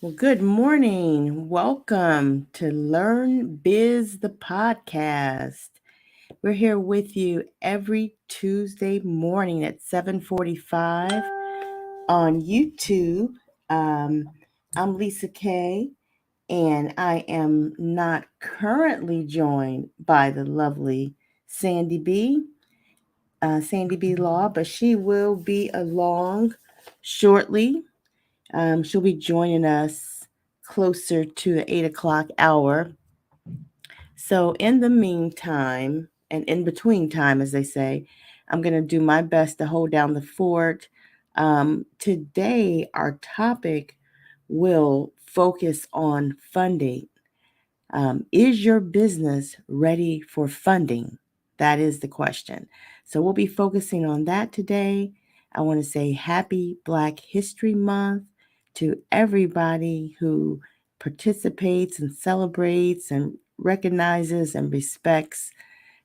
Well, good morning. Welcome to LearnBiz, the podcast. We're here with you every Tuesday morning at 7:45 on YouTube. Um, I'm Lisa Kay, and I am not currently joined by the lovely Sandy B. Law, but she will be along shortly. She'll be joining us closer to the 8 o'clock hour. So, in the meantime, and in between time, as they say, I'm going to do my best to hold down the fort. Today, our topic will focus on funding. Is your business ready for funding? That is the question. So, we'll be focusing on that today. I want to say happy Black History Month to everybody who participates and celebrates and recognizes and respects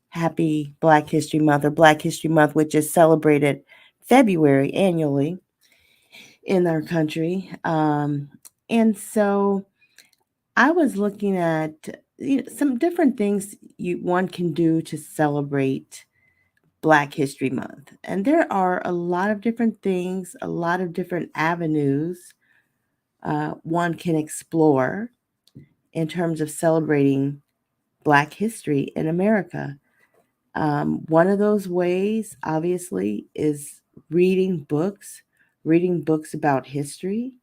Happy Black History Month, or Black History Month, which is celebrated February annually in our country. And so I was looking at some different things one can do to celebrate Black History Month. And there are a lot of different things, a lot of different avenues one can explore in terms of celebrating Black history in America. One of those ways, obviously, is reading books about history.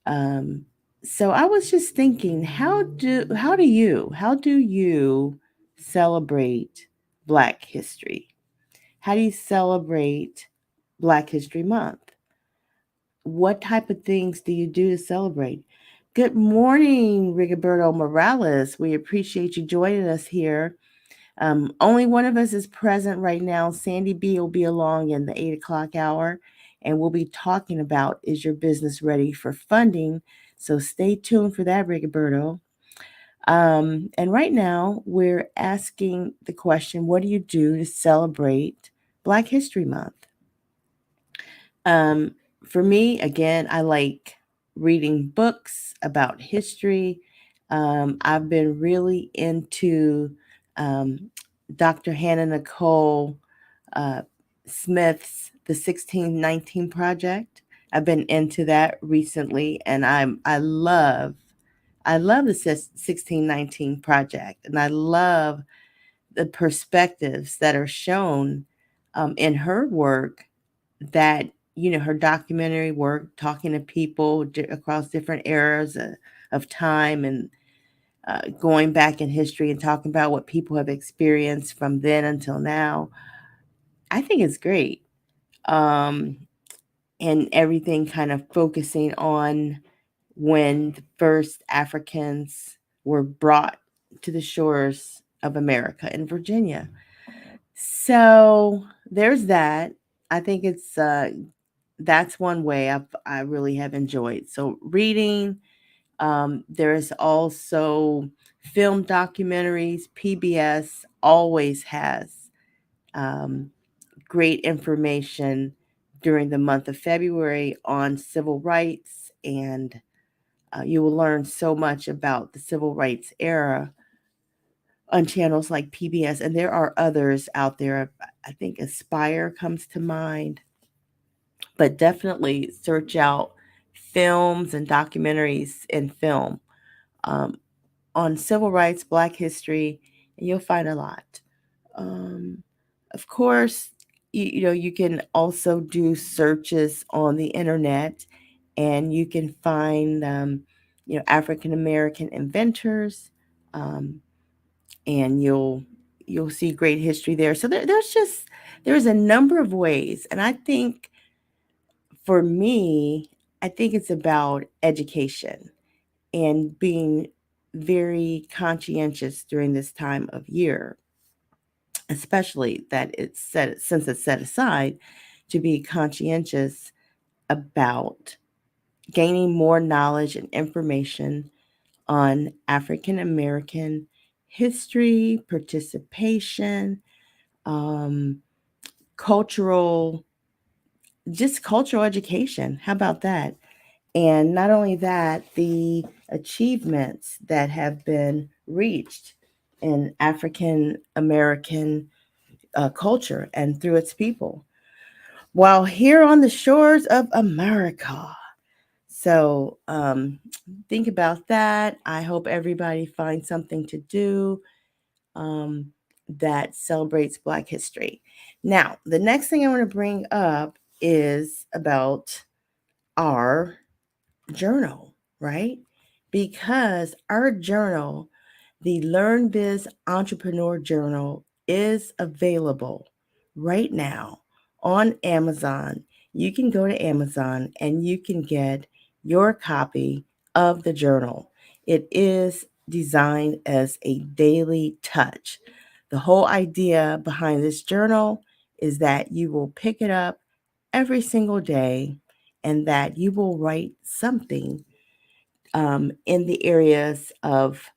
Um, so I was just thinking, how do you celebrate Black history? How do you celebrate Black History Month? What type of things do you do to celebrate? Good morning, Rigoberto Morales. We appreciate you joining us here. Only one of us is present right now. Sandy B will be along in the 8 o'clock hour, and we'll be talking about is your business ready for funding? So stay tuned for that, Rigoberto. And right now, we're asking the question, what do you do to celebrate Black History Month? Um, for me, again, I like reading books about history. I've been really into um, Dr. Hannah Nicole uh, Smith's The 1619 Project. I've been into that recently, and I love the 1619 Project, and I love the perspectives that are shown in her work, that her documentary work, talking to people across different eras of time, and going back in history and talking about what people have experienced from then until now. I think it's great. um, and everything kind of focusing on when the first Africans were brought to the shores of America in Virginia. So there's that. I think it's that's one way I really have enjoyed. So reading. There's also film documentaries. PBS always has um, great information during the month of February on civil rights, and you will learn so much about the civil rights era on channels like PBS, and there are others out there. I think Aspire comes to mind, but definitely search out films and documentaries in film um, on civil rights, Black history, and you'll find a lot. Um, of course, you can also do searches on the internet, and you can find African American inventors, um, and you'll see great history there. So there's a number of ways, and I think for me, I think it's about education and being very conscientious during this time of year, especially that since it's set aside to be conscientious about gaining more knowledge and information on African American history, participation, um, cultural, just cultural education. How about that? And not only that, the achievements that have been reached in African American culture and through its people, while here on the shores of America. So think about that. I hope everybody finds something to do um, that celebrates Black history. Now, the next thing I want to bring up is about our journal, right? Because our journal, the LearnBiz Entrepreneur Journal, is available right now on Amazon. You can go to Amazon and you can get your copy of the journal. It is designed as a daily touch. The whole idea behind this journal is that you will pick it up every single day and that you will write something in the areas of,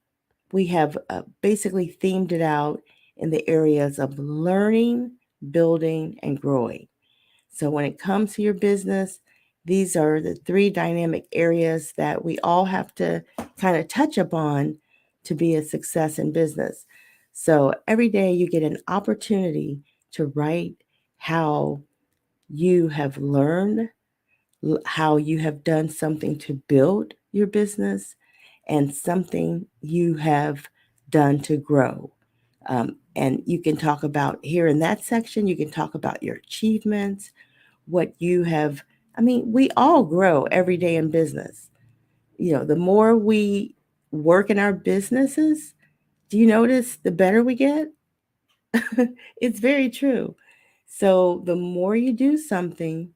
we have basically themed it out in the areas of learning, building, and growing. So when it comes to your business, these are the three dynamic areas that we all have to kind of touch upon to be a success in business. So every day you get an opportunity to write how you have learned, how you have done something to build your business, and something you have done to grow. And you can talk about here in that section, you can talk about your achievements, what you have. I mean, we all grow every day in business. You know, the more we work in our businesses, do you notice the better we get? It's very true. So the more you do something,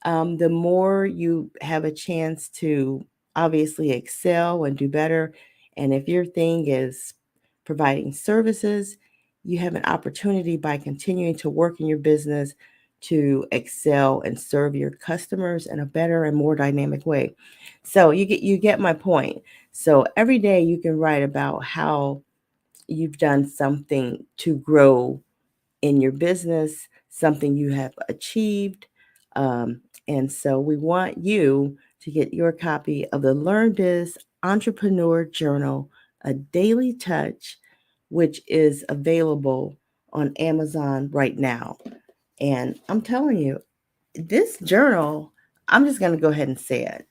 the more you have a chance to obviously excel and do better. And if your thing is providing services, you have an opportunity by continuing to work in your business to excel and serve your customers in a better and more dynamic way. So you get my point. So every day you can write about how you've done something to grow in your business, something you have achieved. And so we want you to get your copy of the LearnBiz Entrepreneur Journal, a daily touch, which is available on Amazon right now. And I'm telling you, this journal, I'm just going to go ahead and say it.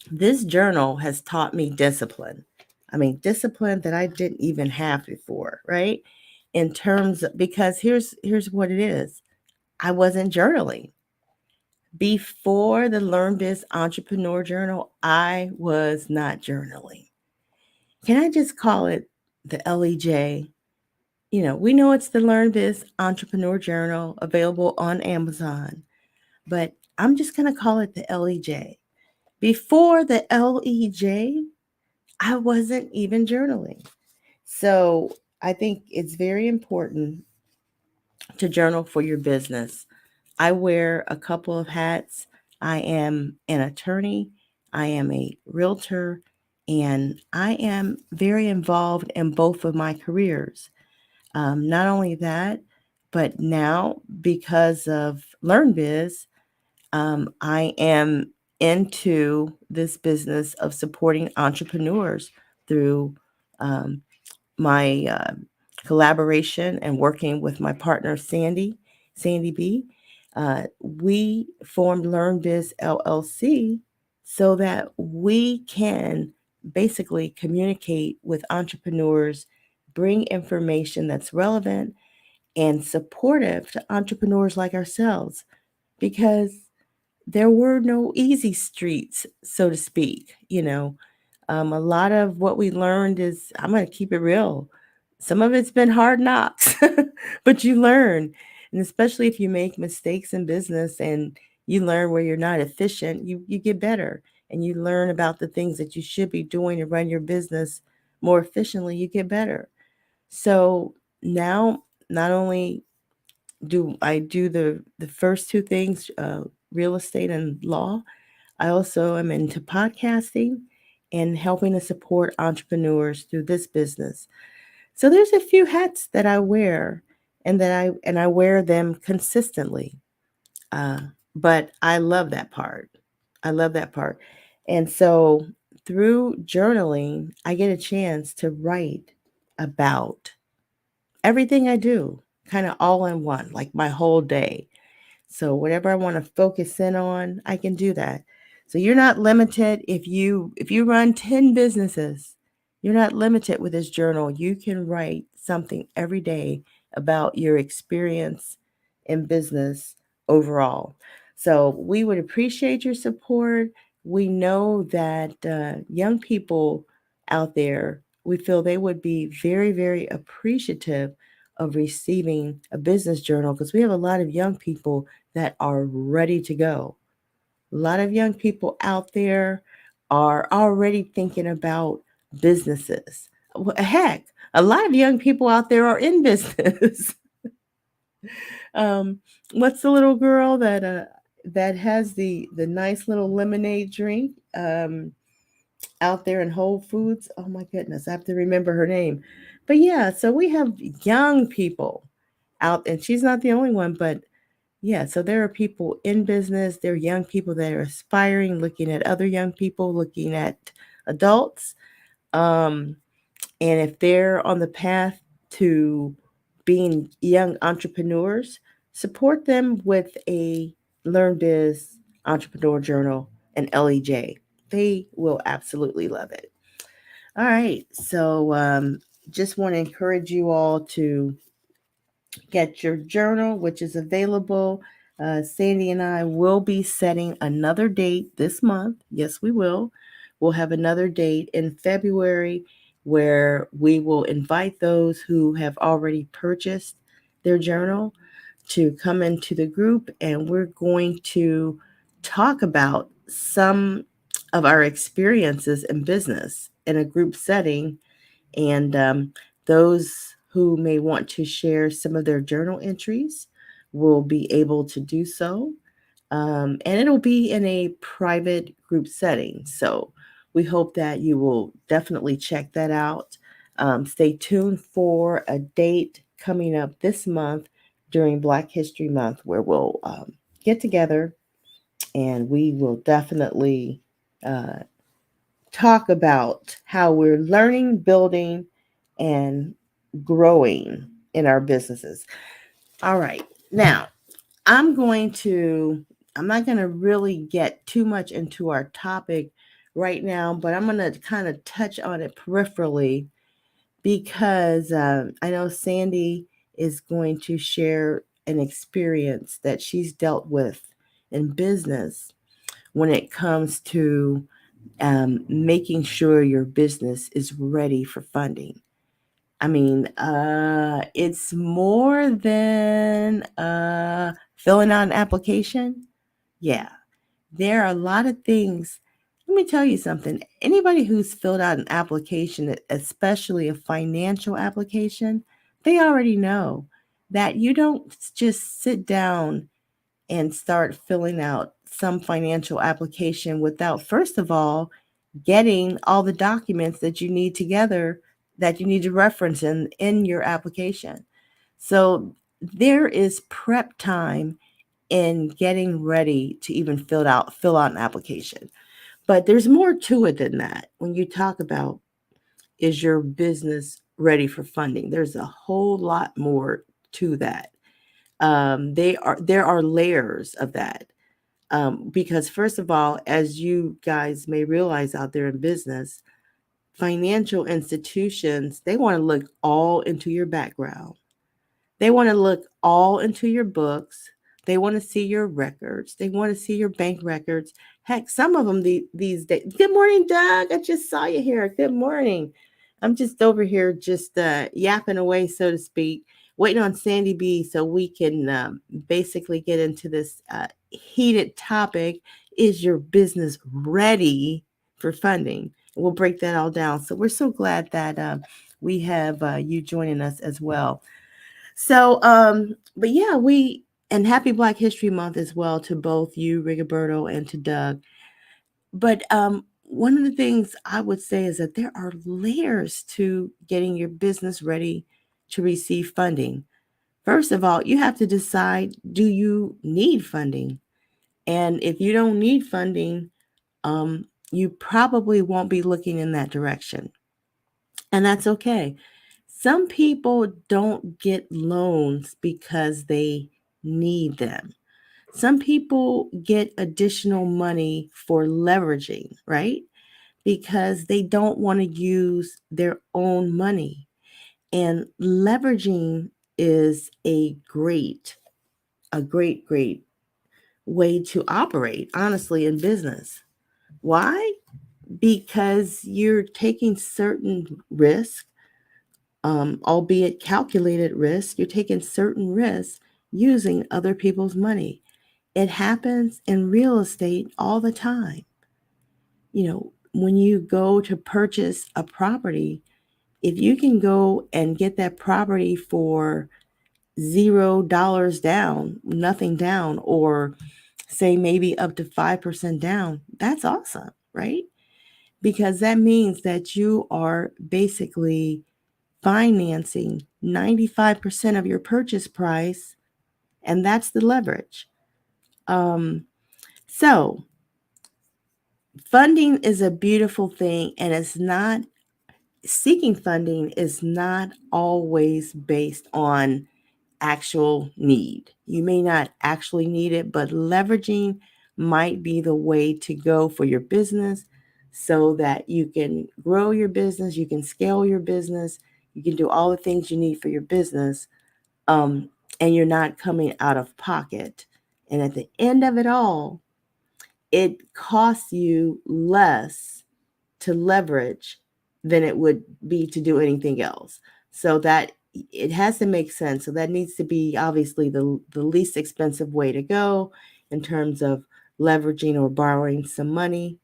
This journal has taught me discipline. I mean, discipline that I didn't even have before, right? In terms of, because here's what it is. I wasn't journaling. Before the LearnBiz Entrepreneur Journal, I was not journaling. Can I just call it the LEJ? You know, we know it's the LearnBiz Entrepreneur Journal available on Amazon, but I'm just going to call it the LEJ. Before the LEJ, I wasn't even journaling. So I think it's very important to journal for your business. I wear a couple of hats. I am an attorney, I am a realtor, and I am very involved in both of my careers. Not only that, but now because of LearnBiz, I am into this business of supporting entrepreneurs through um, my collaboration and working with my partner Sandy B. We formed LearnBiz LLC so that we can basically communicate with entrepreneurs, bring information that's relevant and supportive to entrepreneurs like ourselves, because there were no easy streets, so to speak. A lot of what we learned is, I'm going to keep it real. Some of it's been hard knocks, but you learn. And especially if you make mistakes in business and you learn where you're not efficient, you get better and you learn about the things that you should be doing to run your business more efficiently, you get better. So now, not only do I do the first two things, real estate and law, I also am into podcasting and helping to support entrepreneurs through this business. So there's a few hats that I wear, and I wear them consistently. Uh, but I love that part. I love that part. And so through journaling, I get a chance to write about everything I do, kind of all in one, like my whole day. So whatever I want to focus in on, I can do that. So you're not limited if you run 10 businesses, you're not limited with this journal. You can write something every day about your experience in business overall. So we would appreciate your support. We know that young people out there, we feel they would be very, very appreciative of receiving a business journal because we have a lot of young people that are ready to go. A lot of young people out there are already thinking about businesses. Heck, a lot of young people out there are in business. um, what's the little girl that has the nice little lemonade drink out there in Whole Foods? Oh my goodness, I have to remember her name. But yeah, so we have young people out, and she's not the only one, but yeah, so there are people in business, there are young people that are aspiring, looking at other young people, looking at adults. Um, and if they're on the path to being young entrepreneurs, support them with a LearnBiz Entrepreneur Journal and LEJ. They will absolutely love it. All right, so just want to encourage you all to get your journal, which is available. Sandy and I will be setting another date this month. Yes, we will. We'll have another date in February where we will invite those who have already purchased their journal to come into the group, and we're going to talk about some of our experiences in business in a group setting, and those who may want to share some of their journal entries will be able to do so. And it'll be in a private group setting. So we hope that you will definitely check that out. Stay tuned for a date coming up this month during Black History Month where we'll get together and we will definitely uh, talk about how we're learning, building, and growing in our businesses. All right. Now, I'm going to, I'm not going to really get too much into our topic right now, but I'm going to kind of touch on it peripherally because I know Sandy is going to share an experience that she's dealt with in business when it comes to making sure your business is ready for funding. I mean, it's more than filling out an application. Yeah, there are a lot of things. Let me tell you something. Anybody who's filled out an application, especially a financial application, they already know that you don't just sit down and start filling out some financial application without, first of all, getting all the documents that you need together that you need to reference in your application. So there is prep time in getting ready to even fill out an application. But there's more to it than that. When you talk about is your business ready for funding, there's a whole lot more to that. There are layers of that. Because first of all, as you guys may realize out there in business, financial institutions, they want to look all into your background. They want to look all into your books. They want to see your records. They want to see your bank records. Heck, some of them these days. Good morning, Doug. I just saw you here. Good morning. I'm just over here just yapping away, so to speak, waiting on Sandy B so we can basically get into this heated topic. Is your business ready for funding? We'll break that all down. So we're so glad that we have you joining us as well. So, but yeah, and happy Black History Month as well to both you, Rigoberto, and to Doug. But one of the things I would say is that there are layers to getting your business ready to receive funding. First of all, you have to decide, do you need funding? And if you don't need funding, you probably won't be looking in that direction. And that's okay. Some people don't get loans because they need them. Some people get additional money for leveraging, right? Because they don't want to use their own money. And leveraging is a great, great way to operate, honestly, in business. Why? Because you're taking certain risk, albeit calculated risk, you're taking certain risks using other people's money. It happens in real estate all the time. When you go to purchase a property, if you can go and get that property for $0 down, nothing down, or say maybe up to 5% down, that's awesome, right? Because that means that you are basically financing 95% of your purchase price, and that's the leverage. So funding is a beautiful thing, and seeking funding is not always based on actual need. You may not actually need it, but leveraging might be the way to go for your business so that you can grow your business, you can scale your business, you can do all the things you need for your business, and you're not coming out of pocket. And at the end of it all, it costs you less to leverage than it would be to do anything else. So that it has to make sense. So that needs to be obviously the least expensive way to go in terms of leveraging or borrowing some money.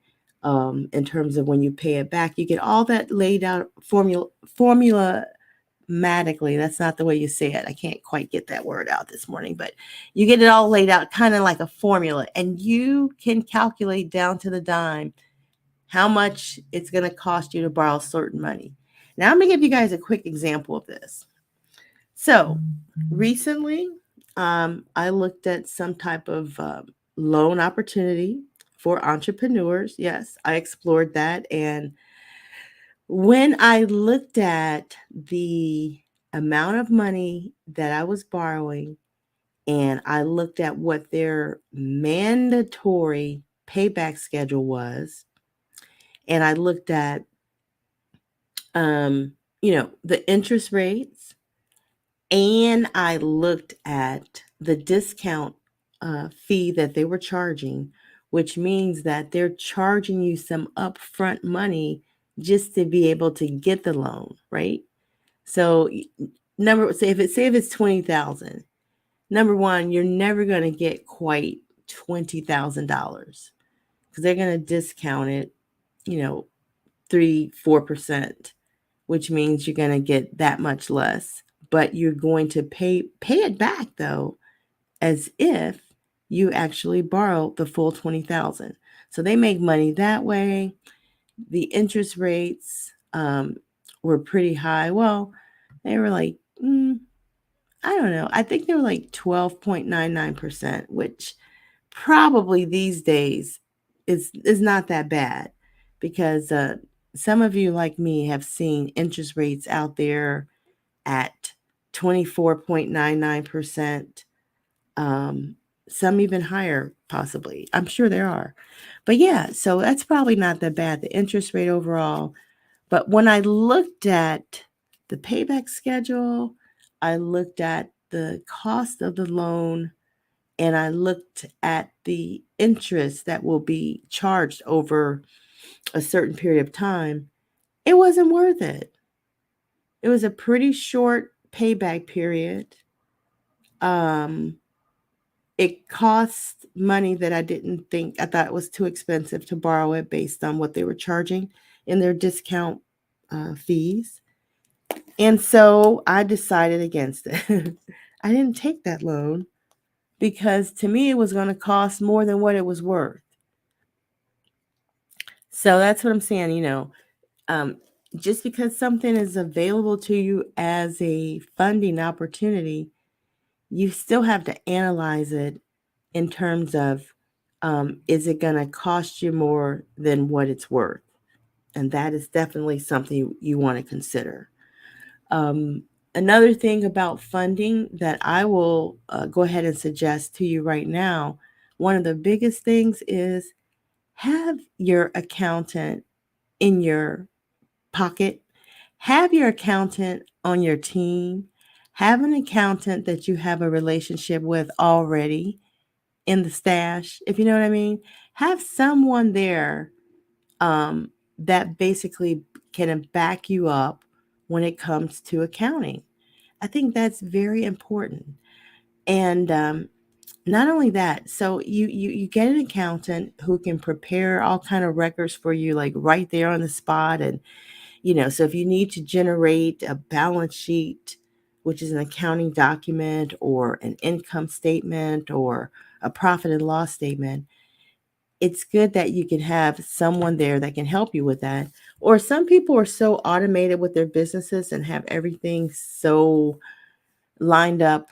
In terms of when you pay it back, you get all that laid out formulamatically. That's not the way you say it. I can't quite get that word out this morning, but you get it all laid out kind of like a formula, and you can calculate down to the dime how much it's going to cost you to borrow certain money. Now, I'm going to give you guys a quick example of this. So, recently, I looked at some type of loan opportunity for entrepreneurs. Yes, I explored that. And when I looked at the amount of money that I was borrowing, and I looked at what their mandatory payback schedule was, and I looked at the interest rates, and I looked at the discount fee that they were charging, which means that they're charging you some upfront money just to be able to get the loan, right? So say if it's 20,000, number one, you're never going to get quite $20,000 because they're going to discount it, 3-4%, which means you're going to get that much less, but you're going to pay it back though, as if you actually borrowed the full 20,000. So they make money that way. The interest rates were pretty high. Well, they were like, I don't know. I think they were like 12.99%, which probably these days is not that bad, because some of you like me have seen interest rates out there at 24.99%, some even higher possibly. I'm sure there are. But yeah, so that's probably not that bad, the interest rate overall. But when I looked at the payback schedule, I looked at the cost of the loan, and I looked at the interest that will be charged over a certain period of time, it wasn't worth it. It was a pretty short payback period. It cost money that I thought it was too expensive to borrow it based on what they were charging in their discount fees. And so I decided against it. I didn't take that loan because to me it was going to cost more than what it was worth. So that's what I'm saying, just because something is available to you as a funding opportunity, you still have to analyze it in terms of Is it going to cost you more than what it's worth? And that is definitely something you want to consider. Um, Another thing about funding that I will go ahead and suggest to you right now, one of the biggest things is have your accountant in your pocket, have your accountant on your team, have an accountant that you have a relationship with already in the stash, if you know what I mean. Have someone there um, that basically can back you up when it comes to accounting. I think that's very important. And not only that, so you get an accountant who can prepare all kind of records for you, like right there on the spot. And so if you need to generate a balance sheet, which is an accounting document, or an income statement, or a profit and loss statement, it's good that you can have someone there that can help you with that. Or some people are so automated with their businesses and have everything so lined up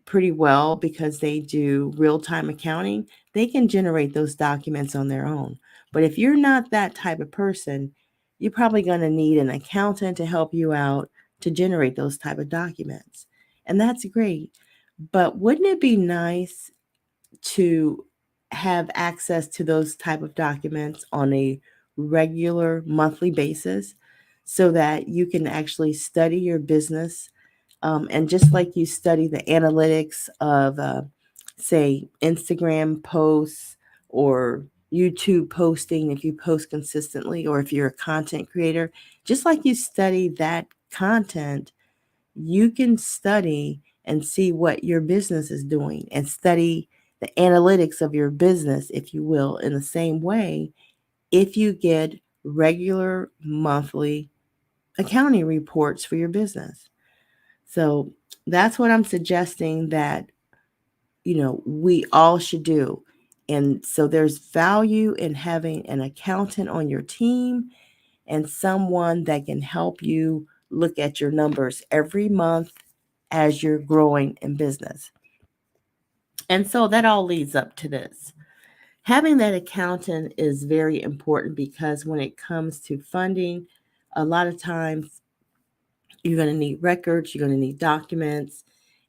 pretty well because they do real-time accounting. They can generate those documents on their own. But if you're not that type of person, you're probably going to need an accountant to help you out to generate those type of documents. And that's great. But wouldn't it be nice to have access to those type of documents on a regular monthly basis so that you can actually study your business, and just like you study the analytics of, say, Instagram posts or YouTube posting, if you post consistently, or if you're a content creator, just like you study that content, you can study and see what your business is doing and study the analytics of your business, if you will, in the same way if you get regular monthly accounting reports for your business. So that's what I'm suggesting that we all should do. And so there's value in having an accountant on your team and someone that can help you look at your numbers every month as you're growing in business. And so that all leads up to this. Having that accountant is very important because when it comes to funding, a lot of times you're going to need records, you're going to need documents,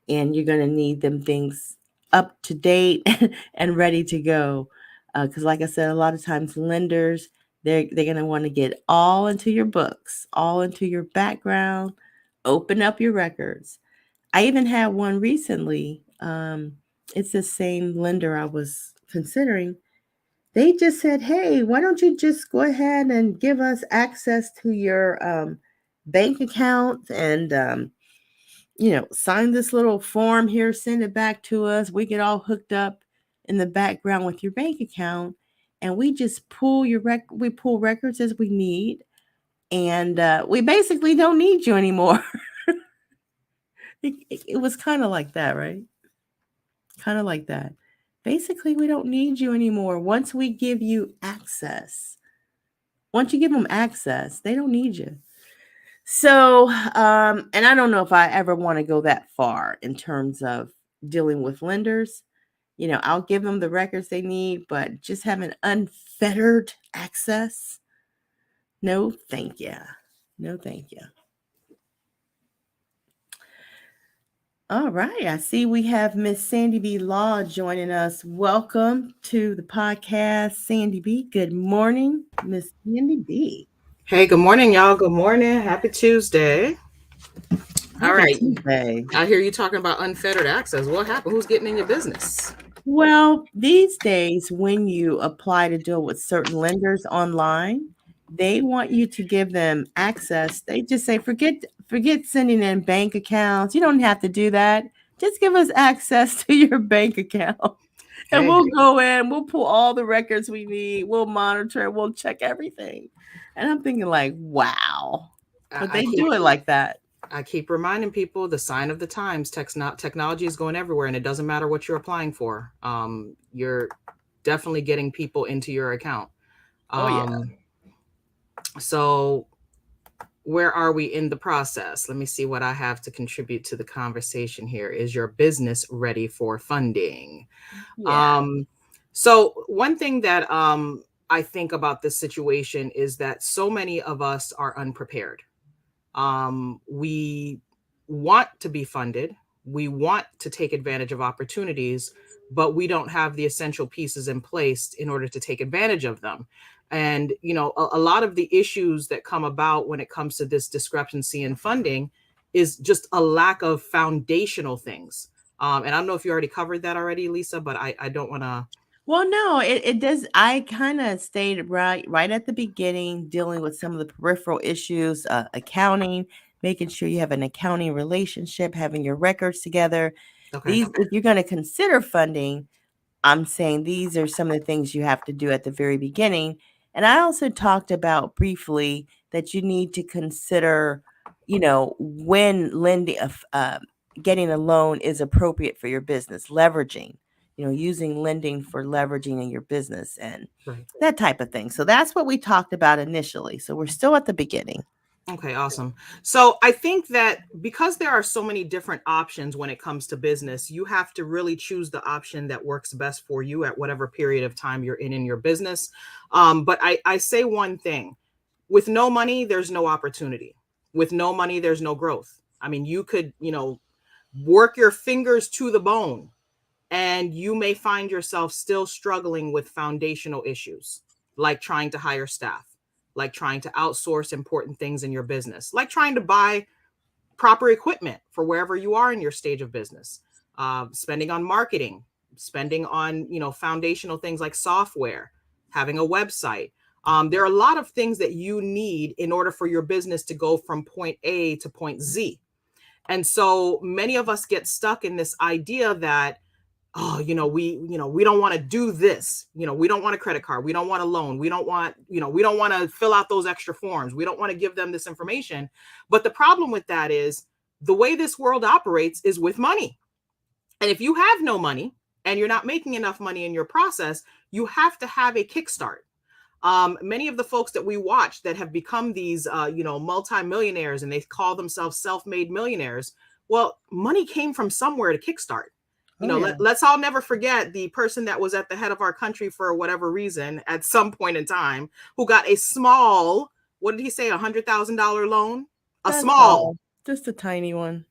and you're going to need them things up to date and ready to go. Because, like I said, a lot of times lenders, they're going to want to get all into your books, all into your background, open up your records. I even had one recently. It's the same lender I was considering. They just said, "Hey, why don't you just go ahead and give us access to your bank account and sign this little form here, send it back to us. We get all hooked up in the background with your bank account, and we just we pull records as we need, and we basically don't need you anymore." It was kind of like that, right? Kind of like that. Basically, we don't need you anymore. Once you give them access, they don't need you. So, and I don't know if I ever want to go that far in terms of dealing with lenders. I'll give them the records they need, but just having unfettered access, no, thank you. No, thank you. All right. I see we have Miss Sandy B. Law joining us. Welcome to the podcast, Sandy B. Good morning, Miss Sandy B. Hey, good morning, y'all. Good morning. Happy Tuesday. All Happy right. Tuesday. I hear you talking about unfettered access. What happened? Who's getting in your business? Well, these days, when you apply to deal with certain lenders online, they want you to give them access. They just say, forget sending in bank accounts. You don't have to do that. Just give us access to your bank account. And Hey, we'll go in, we'll pull all the records we need, we'll monitor, we'll check everything. And I'm thinking like, wow. But I they keep do it like that. I keep reminding people the sign of the times. Technology is going everywhere, and it doesn't matter what you're applying for. You're definitely getting people into your account. Oh yeah. Um, so where are we in the process? Let me see what I have to contribute to the conversation here. Is your business ready for funding? Yeah. Um, So one thing that I think about this situation is that so many of us are unprepared. We want to be funded, we want to take advantage of opportunities, but we don't have the essential pieces in place in order to take advantage of them. And, a lot of the issues that come about when it comes to this discrepancy in funding is just a lack of foundational things. And I don't know if you already covered that already, Lisa, but I don't want to. Well, no, it does. I kind of stayed right at the beginning, dealing with some of the peripheral issues, accounting, making sure you have an accounting relationship, having your records together. Okay. These, if you're going to consider funding, I'm saying these are some of the things you have to do at the very beginning. And I also talked about briefly that you need to consider, when lending, getting a loan is appropriate for your business, leveraging, using lending for leveraging in your business and Right. that type of thing. So that's what we talked about initially. So we're still at the beginning. Okay, awesome. So I think that because there are so many different options when it comes to business, you have to really choose the option that works best for you at whatever period of time you're in your business. But I say one thing: with no money, there's no opportunity. With no money, there's no growth. I mean, you could, work your fingers to the bone, and you may find yourself still struggling with foundational issues, like trying to hire staff, like trying to outsource important things in your business, like trying to buy proper equipment for wherever you are in your stage of business, spending on marketing, spending on, foundational things like software, having a website. There are a lot of things that you need in order for your business to go from point A to point Z. And so many of us get stuck in this idea that, oh, we don't want to do this. We don't want a credit card. We don't want a loan. We don't want to fill out those extra forms. We don't want to give them this information. But the problem with that is the way this world operates is with money. And if you have no money and you're not making enough money in your process, you have to have a kickstart. Many of the folks that we watch that have become these, multimillionaires, and they call themselves self-made millionaires. Well, money came from somewhere to kickstart. Oh, yeah. Let's all never forget the person that was at the head of our country for whatever reason at some point in time, who got a small, what did he say, $100,000 loan? A That's small. all. Just a tiny one.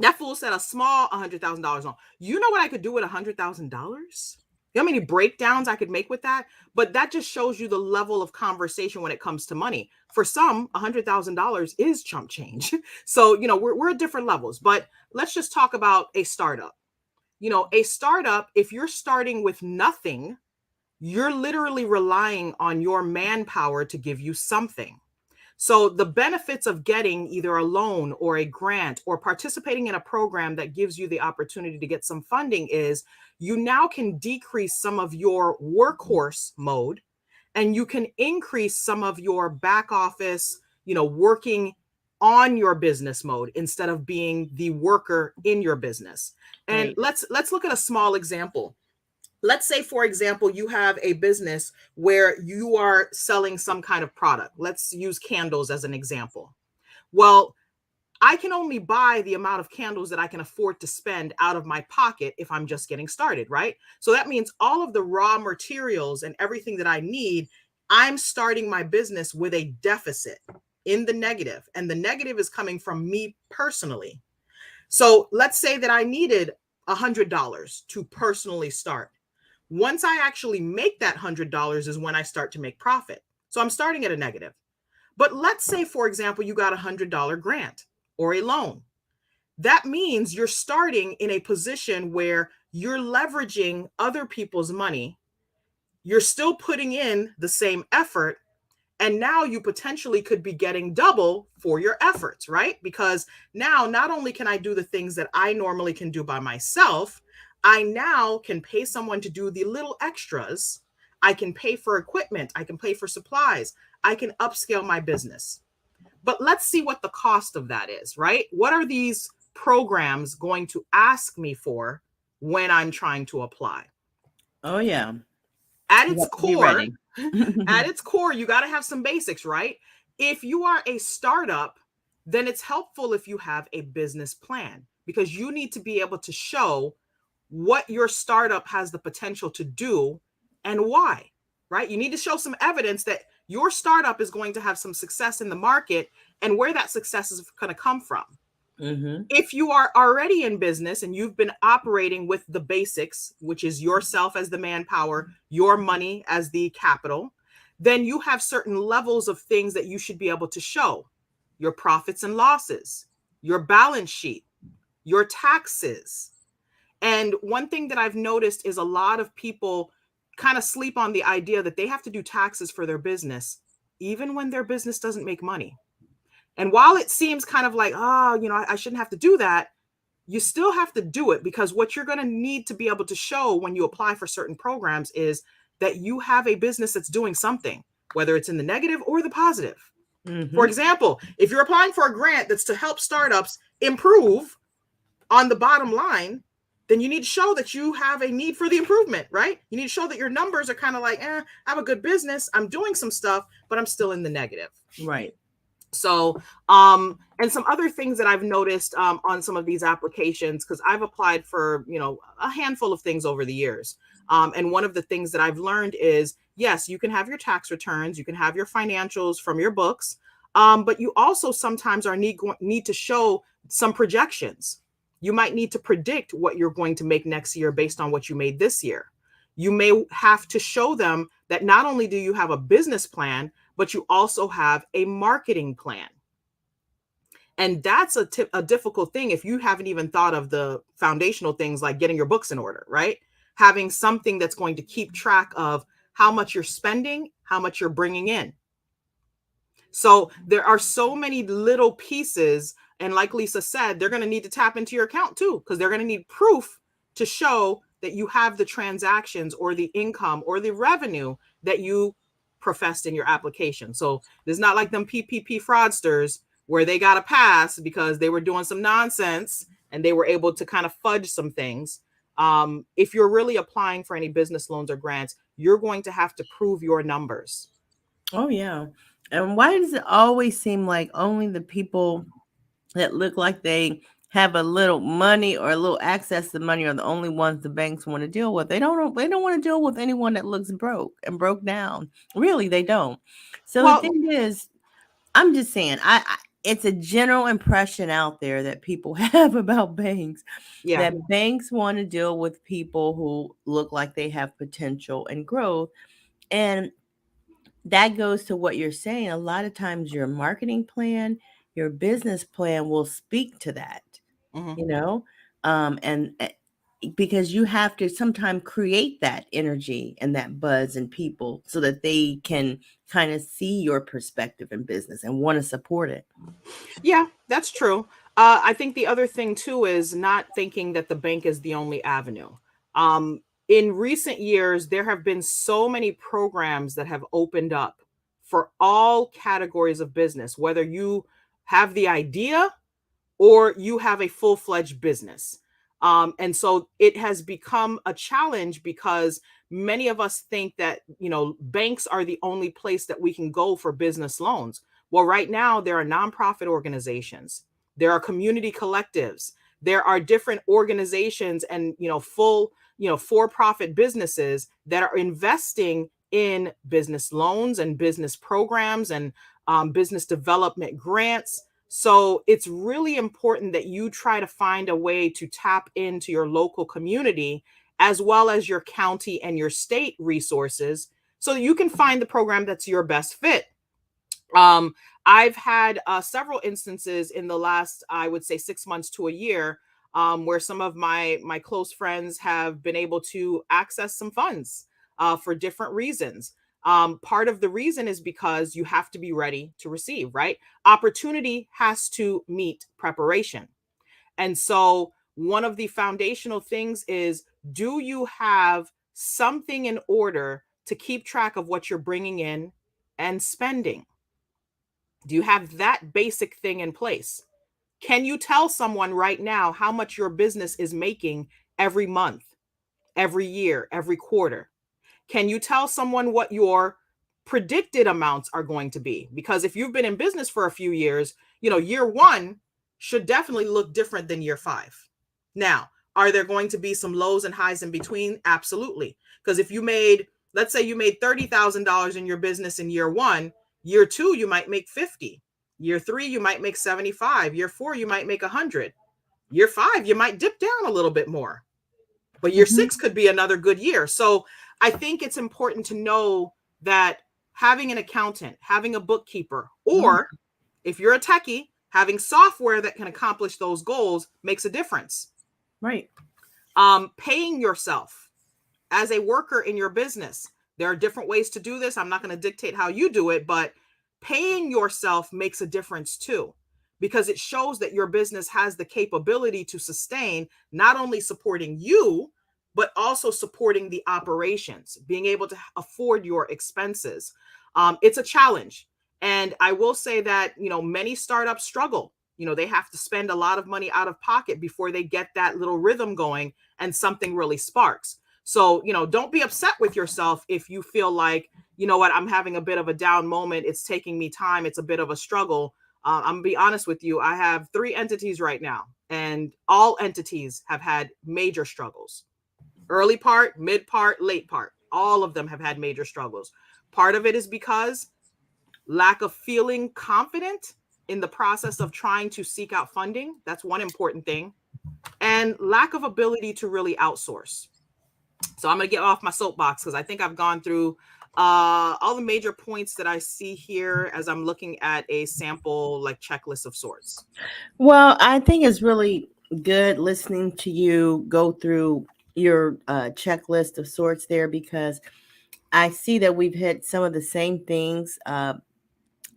That fool said a small $100,000 loan. You know what I could do with $100,000? You know how many breakdowns I could make with that? But that just shows you the level of conversation when it comes to money. For some, $100,000 is chump change. So, we're at different levels. But let's just talk about a startup. A startup, if you're starting with nothing, you're literally relying on your manpower to give you something. So the benefits of getting either a loan or a grant or participating in a program that gives you the opportunity to get some funding is you now can decrease some of your workhorse mode, and you can increase some of your back office, working on your business mode instead of being the worker in your business. And Right. let's look at a small example. Let's say, for example, you have a business where you are selling some kind of product. Let's use candles as an example. Well, I can only buy the amount of candles that I can afford to spend out of my pocket if I'm just getting started, right? So that means all of the raw materials and everything that I need, I'm starting my business with a deficit, in the negative. And the negative is coming from me personally. So let's say that I needed $100 to personally start. Once I actually make that $100 is when I start to make profit. So I'm starting at a negative. But let's say, for example, you got a $100 grant or a loan. That means you're starting in a position where you're leveraging other people's money. You're still putting in the same effort. And now you potentially could be getting double for your efforts, right? Because now not only can I do the things that I normally can do by myself, I now can pay someone to do the little extras. I can pay for equipment. I can pay for supplies. I can upscale my business. But let's see what the cost of that is, right? What are these programs going to ask me for when I'm trying to apply? Oh, yeah. At You its have to be core, ready. at its core, you got to have some basics, right? If you are a startup, then it's helpful if you have a business plan, because you need to be able to show what your startup has the potential to do and why, right? You need to show some evidence that your startup is going to have some success in the market and where that success is going to come from. Mm-hmm. If you are already in business and you've been operating with the basics, which is yourself as the manpower, your money as the capital, then you have certain levels of things that you should be able to show: your profits and losses, your balance sheet, your taxes. And one thing that I've noticed is a lot of people kind of sleep on the idea that they have to do taxes for their business, even when their business doesn't make money. And while it seems kind of like, oh, I shouldn't have to do that, you still have to do it, because what you're going to need to be able to show when you apply for certain programs is that you have a business that's doing something, whether it's in the negative or the positive. Mm-hmm. For example, if you're applying for a grant that's to help startups improve on the bottom line, then you need to show that you have a need for the improvement, right? You need to show that your numbers are kind of like, I have a good business, I'm doing some stuff, but I'm still in the negative. Right. So, and some other things that I've noticed on some of these applications, because I've applied for, a handful of things over the years. And one of the things that I've learned is, yes, you can have your tax returns, you can have your financials from your books, but you also sometimes need to show some projections. You might need to predict what you're going to make next year based on what you made this year. You may have to show them that not only do you have a business plan, but you also have a marketing plan. And that's a difficult thing if you haven't even thought of the foundational things like getting your books in order, right? Having something that's going to keep track of how much you're spending, how much you're bringing in. So there are so many little pieces. And like Lisa said, they're going to need to tap into your account too, because they're going to need proof to show that you have the transactions or the income or the revenue that you professed in your application. So it's not like them PPP fraudsters where they got a pass because they were doing some nonsense and they were able to kind of fudge some things. If you're really applying for any business loans or grants, you're going to have to prove your numbers. Oh, yeah. And why does it always seem like only the people that look like they have a little money or a little access to money are the only ones the banks want to deal with? They don't want to deal with anyone that looks broke and broke down. Really, they don't. So the thing is, I'm just saying, it's a general impression out there that people have about banks, that banks want to deal with people who look like they have potential and growth. And that goes to what you're saying. A lot of times your marketing plan, your business plan will speak to that, and because you have to sometimes create that energy and that buzz in people so that they can kind of see your perspective in business and want to support it. Yeah, that's true. I think the other thing too is not thinking that the bank is the only avenue. In recent years, there have been so many programs that have opened up for all categories of business, whether you have the idea or you have a full-fledged business. And so it has become a challenge because many of us think that, banks are the only place that we can go for business loans. Well, right now, there are nonprofit organizations, there are community collectives, there are different organizations and, full, for-profit businesses that are investing in business loans and business programs and business development grants. So it's really important that you try to find a way to tap into your local community as well as your county and your state resources so that you can find the program that's your best fit. I've had several instances in the last, I would say 6 months to a year, where some of my close friends have been able to access some funds for different reasons. Part of the reason is because you have to be ready to receive, right? Opportunity has to meet preparation. And so one of the foundational things is, do you have something in order to keep track of what you're bringing in and spending? Do you have that basic thing in place? Can you tell someone right now how much your business is making every month, every year, every quarter? Can you tell someone what your predicted amounts are going to be? Because if you've been in business for a few years, year one should definitely look different than year 5. Now, are there going to be some lows and highs in between? Absolutely. Because if you made, let's say you made $30,000 in your business in year one. Year two, you might make 50. Year three, you might make 75. Year four, you might make 100. Year five, you might dip down a little bit more. But year Mhm. six could be another good year. So I think it's important to know that having an accountant, having a bookkeeper, Mm. or if you're a techie, having software that can accomplish those goals makes a difference. Right. Paying yourself as a worker in your business. There are different ways to do this. I'm not going to dictate how you do it, but paying yourself makes a difference too, because it shows that your business has the capability to sustain not only supporting you, but also supporting the operations, being able to afford your expenses. It's a challenge. And I will say that, many startups struggle. They have to spend a lot of money out of pocket before they get that little rhythm going and something really sparks. So, don't be upset with yourself if you feel like, you know what, I'm having a bit of a down moment. It's taking me time. It's a bit of a struggle. I'm going to be honest with you. I have 3 entities right now, and all entities have had major struggles. Early part, mid part, late part. All of them have had major struggles. Part of it is because lack of feeling confident in the process of trying to seek out funding. That's one important thing. And lack of ability to really outsource. So I'm going to get off my soapbox because I think I've gone through all the major points that I see here as I'm looking at a sample like checklist of sorts. Well, I think it's really good listening to you go through your checklist of sorts there, because I see that we've hit some of the same things,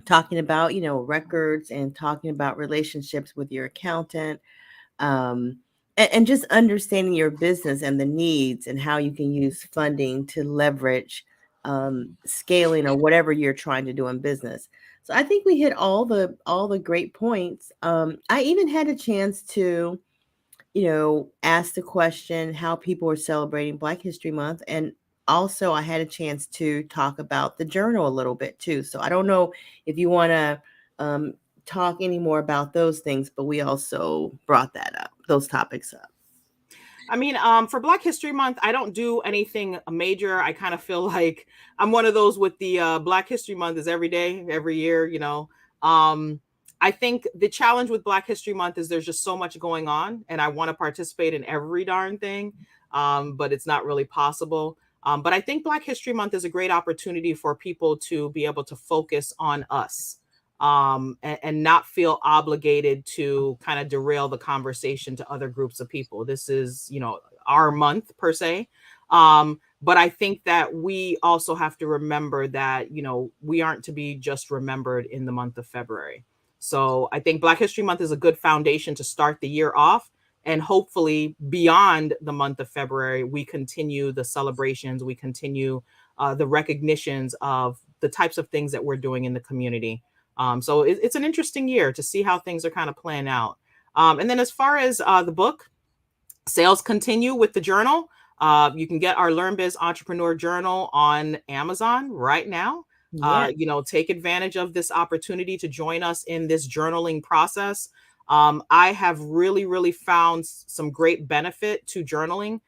talking about, records, and talking about relationships with your accountant, and just understanding your business and the needs and how you can use funding to leverage scaling or whatever you're trying to do in business. So I think we hit all the great points. I even had a chance to, ask the question how people are celebrating Black History Month, and also I had a chance to talk about the journal a little bit too. So I don't know if you want to um, talk any more about those things, but we also brought that up, those topics up. I mean, for Black History Month, I don't do anything major. I kind of feel like I'm one of those with the Black History Month is every day, every year. Um, I think the challenge with Black History Month is there's just so much going on, and I want to participate in every darn thing, but it's not really possible. But I think Black History Month is a great opportunity for people to be able to focus on us, and not feel obligated to kind of derail the conversation to other groups of people. This is, our month per se. But I think that we also have to remember that, we aren't to be just remembered in the month of February. So I think Black History Month is a good foundation to start the year off. And hopefully, beyond the month of February, we continue the celebrations, we continue the recognitions of the types of things that we're doing in the community. So it's an interesting year to see how things are kind of playing out. And then as far as the book, sales continue with the journal. You can get our LearnBiz Entrepreneur Journal on Amazon right now. Yeah. Take advantage of this opportunity to join us in this journaling process. I have really, really found some great benefit to journaling.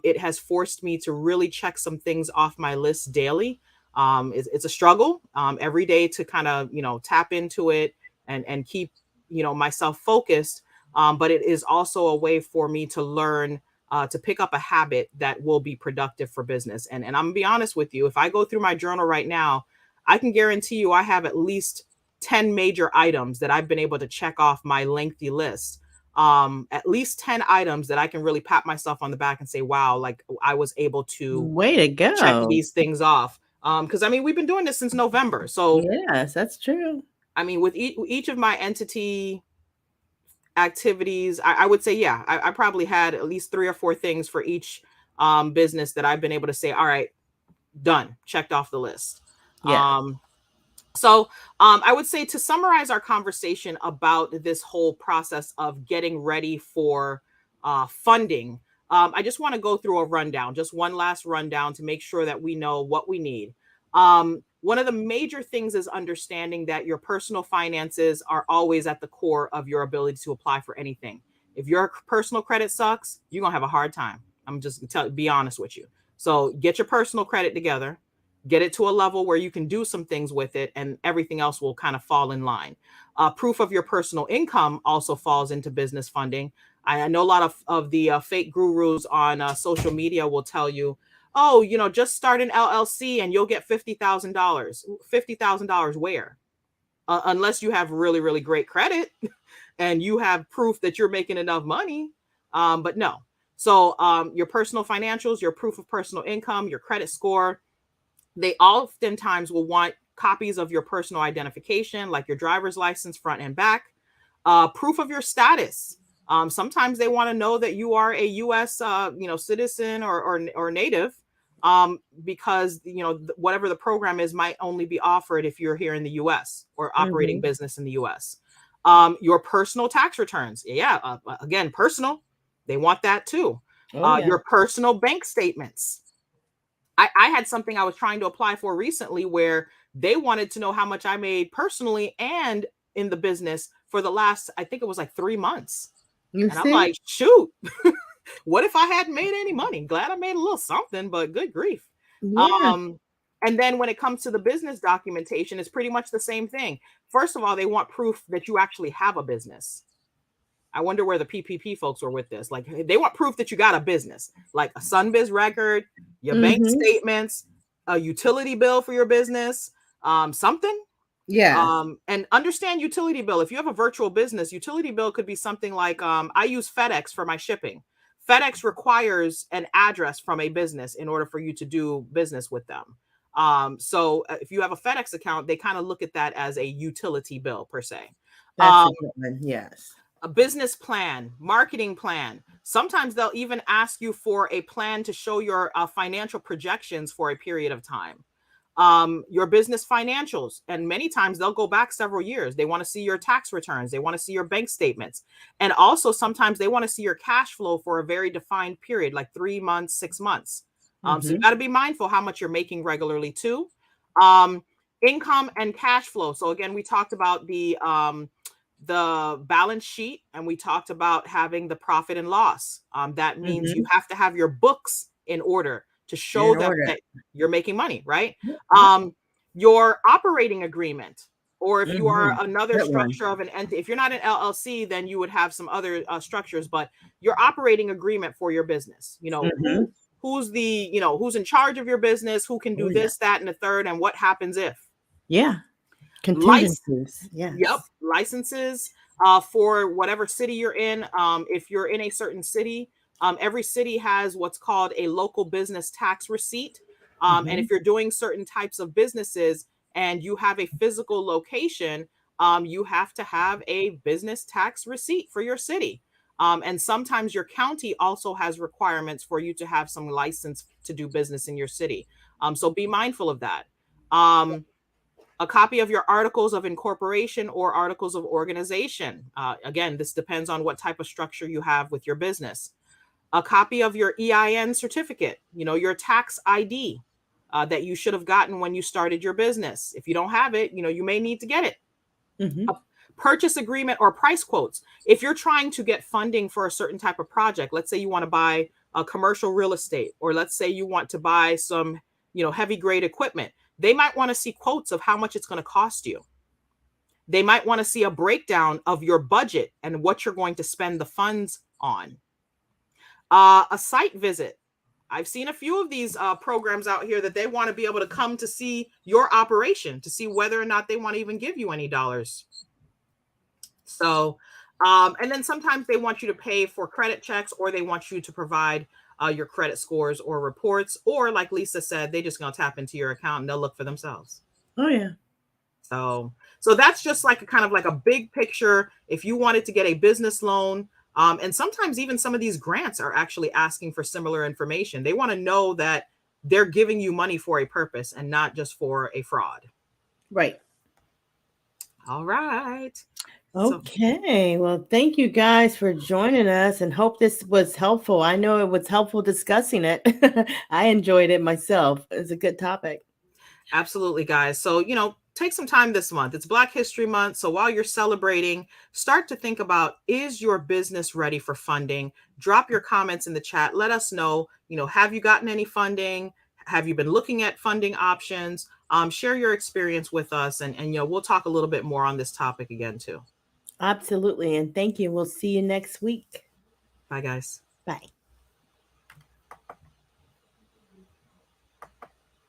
It has forced me to really check some things off my list daily. It's a struggle every day to kind of, tap into it and keep, myself focused. But it is also a way for me to learn to pick up a habit that will be productive for business. And I'm gonna be honest with you, if I go through my journal right now, I can guarantee you I have at least 10 major items that I've been able to check off my lengthy list. At least 10 items that I can really pat myself on the back and say, wow, like I was able to Way to check go. these things off. Because I mean, we've been doing this since November. So, Yes, that's true. I mean, with each of my entity activities, I would say, yeah, I probably had at least 3 or 4 things for each business that I've been able to say, all right, done, checked off the list. Yeah. So I would say, to summarize our conversation about this whole process of getting ready for funding, I just want to go through a rundown, just one last rundown to make sure that we know what we need. One of the major things is understanding that your personal finances are always at the core of your ability to apply for anything. If your personal credit sucks, you're going to have a hard time. I'm just be honest with you. So get your personal credit together, get it to a level where you can do some things with it, and everything else will kind of fall in line. Proof of your personal income also falls into business funding. I know a lot of the fake gurus on social media will tell you, oh, just start an LLC and you'll get $50,000. $50,000 where? Unless you have really, really great credit and you have proof that you're making enough money. But no. So your personal financials, your proof of personal income, your credit score, they oftentimes will want copies of your personal identification, like your driver's license, front and back, proof of your status. Sometimes they want to know that you are a U.S. Citizen or native, because whatever the program is might only be offered if you're here in the U.S. or operating business in the U.S. Your personal tax returns, again, personal, they want that too. Your personal bank statements. I had something I was trying to apply for recently where they wanted to know how much I made personally and in the business for the last, I think it was like 3 months. I'm like, shoot, what if I hadn't made any money? Glad I made a little something, but good grief. Yeah. And then when it comes to the business documentation, it's pretty much the same thing. First of all, they want proof that you actually have a business. I wonder where the PPP folks were with this. Like, they want proof that you got a business, like a SunBiz record, your bank statements, a utility bill for your business, something. Yeah. And understand utility bill. If you have a virtual business, utility bill could be something like, I use FedEx for my shipping. FedEx requires an address from a business in order for you to do business with them. So if you have a FedEx account, they kind of look at that as a utility bill per se. That's a good one. Yes. A business plan, marketing plan. Sometimes they'll even ask you for a plan to show your financial projections for a period of time. Your business financials, and many times they'll go back several years. They want to see your tax returns. They want to see your bank statements. And also sometimes they want to see your cash flow for a very defined period, like 3 months, 6 months. So you got to be mindful how much you're making regularly too. Income and cash flow. So again, we talked about the balance sheet, and we talked about having the profit and loss. That means you have to have your books in order to show them that you're making money, right? Your operating agreement, or if you are another structure of an entity, if you're not an LLC, then you would have some other structures, but your operating agreement for your business, who's in charge of your business, who can do this, that, and the third, and what happens if. Contingencies. Yes. Yep. Licenses for whatever city you're in. If you're in a certain city, every city has what's called a local business tax receipt. And if you're doing certain types of businesses and you have a physical location, you have to have a business tax receipt for your city. And sometimes your county also has requirements for you to have some license to do business in your city. So be mindful of that. A copy of your articles of incorporation or articles of organization. Again, this depends on what type of structure you have with your business. A copy of your EIN certificate, your tax ID that you should have gotten when you started your business. If you don't have it, you may need to get it. A purchase agreement or price quotes. If you're trying to get funding for a certain type of project, let's say you want to buy a commercial real estate, or let's say you want to buy some, heavy grade equipment. They might want to see quotes of how much it's going to cost you. They might want to see a breakdown of your budget and what you're going to spend the funds on. A site visit. I've seen a few of these programs out here that they want to be able to come to see your operation, to see whether or not they want to even give you any dollars. So, and then sometimes they want you to pay for credit checks, or they want you to provide your credit scores or reports, or like Lisa said, they just gonna tap into your account and they'll look for themselves. Oh yeah. So that's just like a kind of like a big picture. If you wanted to get a business loan, and sometimes even some of these grants are actually asking for similar information. They want to know that they're giving you money for a purpose and not just for a fraud. Right. All right. Okay. Well, thank you guys for joining us, and hope this was helpful. I know it was helpful discussing it. I enjoyed it myself. It's a good topic. Absolutely, guys. So, take some time this month. It's Black History Month. So while you're celebrating, start to think about, is your business ready for funding? Drop your comments in the chat. Let us know, have you gotten any funding? Have you been looking at funding options? Share your experience with us, and we'll talk a little bit more on this topic again too. Absolutely. And thank you. We'll see you next week. Bye, guys. Bye.